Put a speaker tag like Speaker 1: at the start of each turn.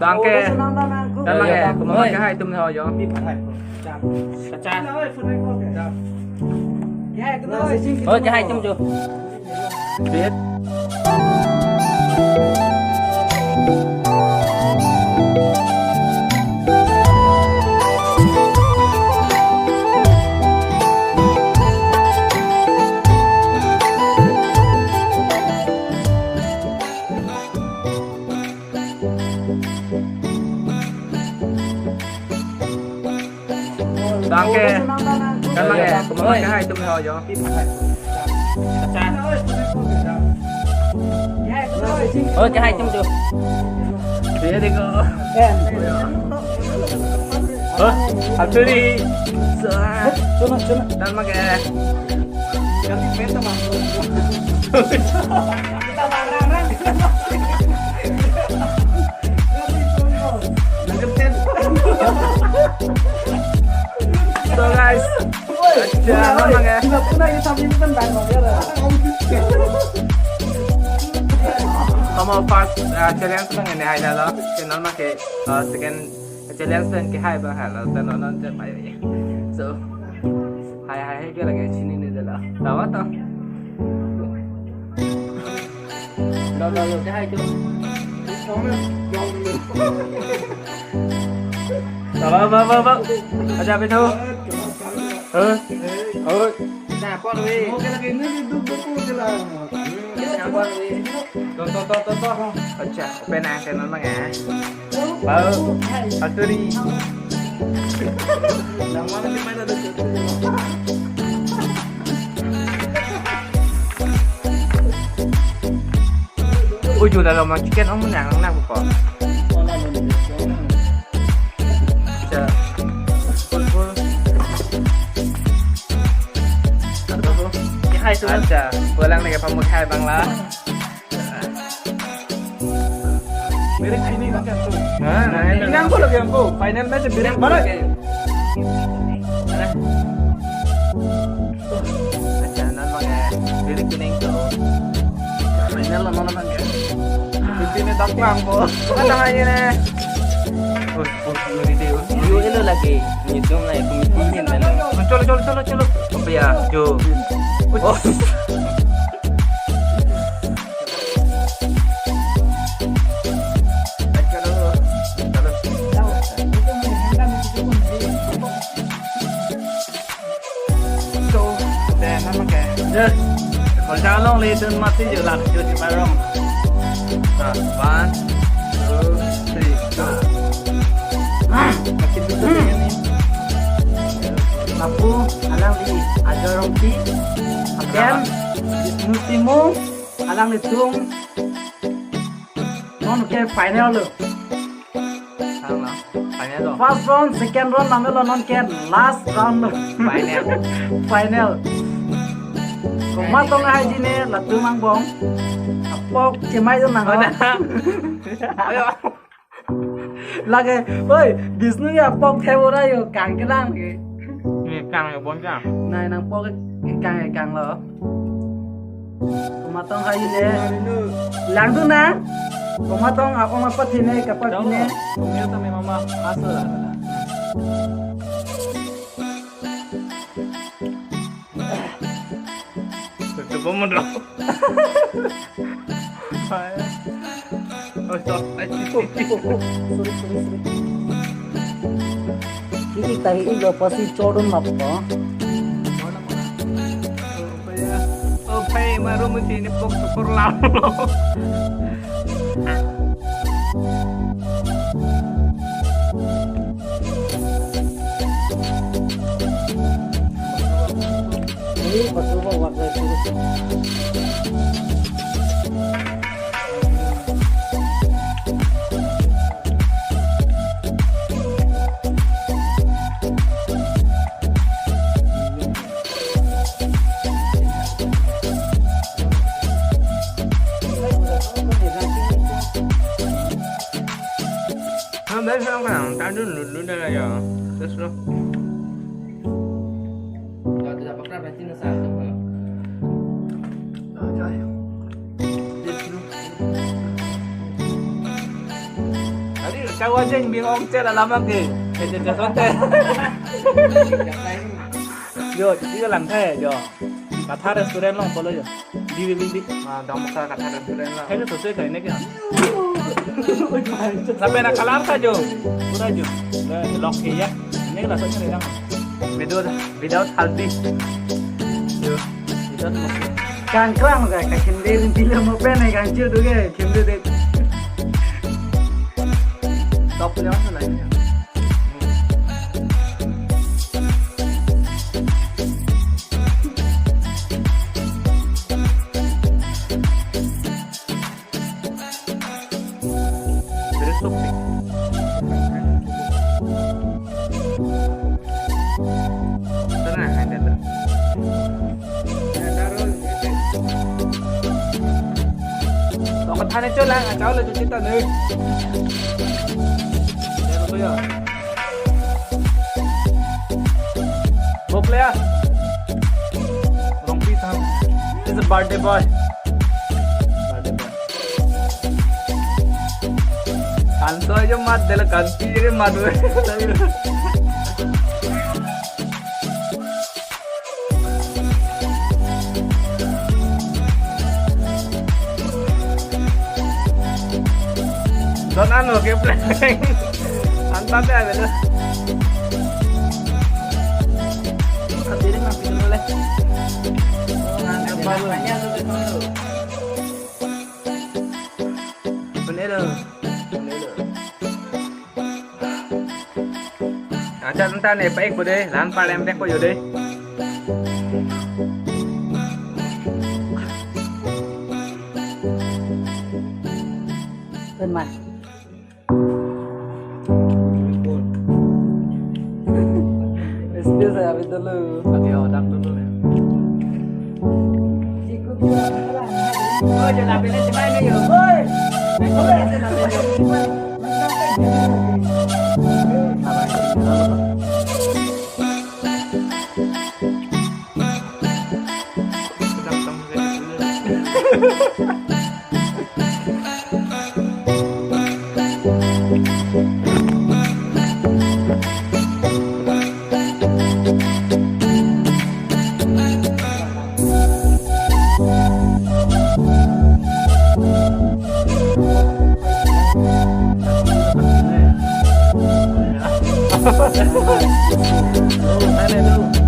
Speaker 1: Danke. Danke. Kemana ke hai tum thôi yo. Cha.
Speaker 2: Ôi cái hai trăm chưa?
Speaker 1: Biết. Danke. Danke. Kemana ke hai tum thôi yo. Cha.
Speaker 2: Ôi cái hai trăm chưa?
Speaker 1: Biết đi cơ. Hatu đi. Sợ. Dan make. Ganti pen teman. So guys, jangan pakai. Kamu pas challenge bang ini hai dah lah. Channel pakai second challenge bang ke hai bang hai lah. Dan orang jadi bayar. So, hai ke lagi sini ni dah lah. Tahu tak?
Speaker 2: Lo cái hai trăm.
Speaker 1: Vâng. Aja betul.
Speaker 2: Nah con đi.
Speaker 1: Tuh. Aja, pena channel bang ya. Hatu di. Ui dù là mà chicken ông muốn nàng nào cũng có. Chờ.
Speaker 2: Cái hai trăm.
Speaker 1: Aja, pulang nih kamu hai bang lah.
Speaker 3: Miring sini macam tu.
Speaker 1: Nah,
Speaker 3: Ini angko lagi angko. Final match miring mana?
Speaker 1: Aja nan bang ya. Bilik kuning tuh.
Speaker 2: Final là nó bằng cái.
Speaker 3: Ini tak angko.
Speaker 1: Katang aja nih. Ini
Speaker 2: Yo itu lagi ngitung lah komitinya mana.
Speaker 1: Colo. Apa ya? Jo. Oh.
Speaker 3: Còn sao long lên trên mặt thì giờ làm chưa thì mai rong.
Speaker 1: One, two, three, go.
Speaker 3: Makin betul ini.
Speaker 2: Aku alang di ada rompi. Akan multimo alang hitung. Non ke final lo.
Speaker 1: Sao nào? Final rồi.
Speaker 2: First round, second round namanya non ke last round lo.
Speaker 1: Final.
Speaker 2: Final. Kumatong hai jine latu mang bom. Apok cemai tu nang.
Speaker 1: Ayo.
Speaker 2: Lagi, oi, Disney ya apok theo yo càng cái lang kì.
Speaker 1: Ini kang ya bon kang.
Speaker 2: Này nang pok cái càng lo. Kumatong hai jine. Lang tu na. Kumatong ako mapatine kapag ini.
Speaker 3: Tumil tu memang mama asal lah.
Speaker 1: Coba mundur. Oh, stop.
Speaker 2: Sorry. Kiki tahi ilo pasti codon apa?
Speaker 1: Oh, pay baru mesti ini pok syukur lalu.
Speaker 2: Ini betul waktu itu.
Speaker 1: Không đấy sao càng ta đưa đây là giờ. Let's go.
Speaker 2: Kalau tidak bakal berarti nasa atau apa?
Speaker 1: Trời.
Speaker 3: kau aja yang bingung cek lama ke. Jadi sote. Yo, jadi làm thế yo. Cả thà restaurant long follow yo. Đi.
Speaker 1: Dong muka kata restoran lah.
Speaker 3: Thế cái sote cái này kìa. Sampai nak kalam saja. Udah jo. Lock ya. Ini lah soalnya ni dah.
Speaker 1: Without haldi.
Speaker 3: Yo. Itu masih.
Speaker 2: Càng klang rồi cả kiếm đi thì là một bên này càng chưa được cái kiếm được đấy.
Speaker 3: Top punya mana lagi? Dari topik.
Speaker 1: Tenang ada tu.
Speaker 3: Tao mà thay này chơi lang, cháu là cho chúng ta nữa. Bây giờ. Một player. Wrong piece huh? This is a birthday boy. Birthday boy. Kanto aja mat, dela kanti jadi mat. Don't anu ke plank. Antar deh ada. Ambil dulu leh.
Speaker 2: Banyak tu tu.
Speaker 3: Bener.
Speaker 1: Acha entar ni baik boleh, lan palem dek boleh deh.
Speaker 2: Bên mày. Excuse saya dulu.
Speaker 3: Lagi otak dulu ya.
Speaker 2: Ôi, giờ làm bên đây mai này rồi. Ôi. Anh có biết làm bên đây.
Speaker 3: Oh, mana tu?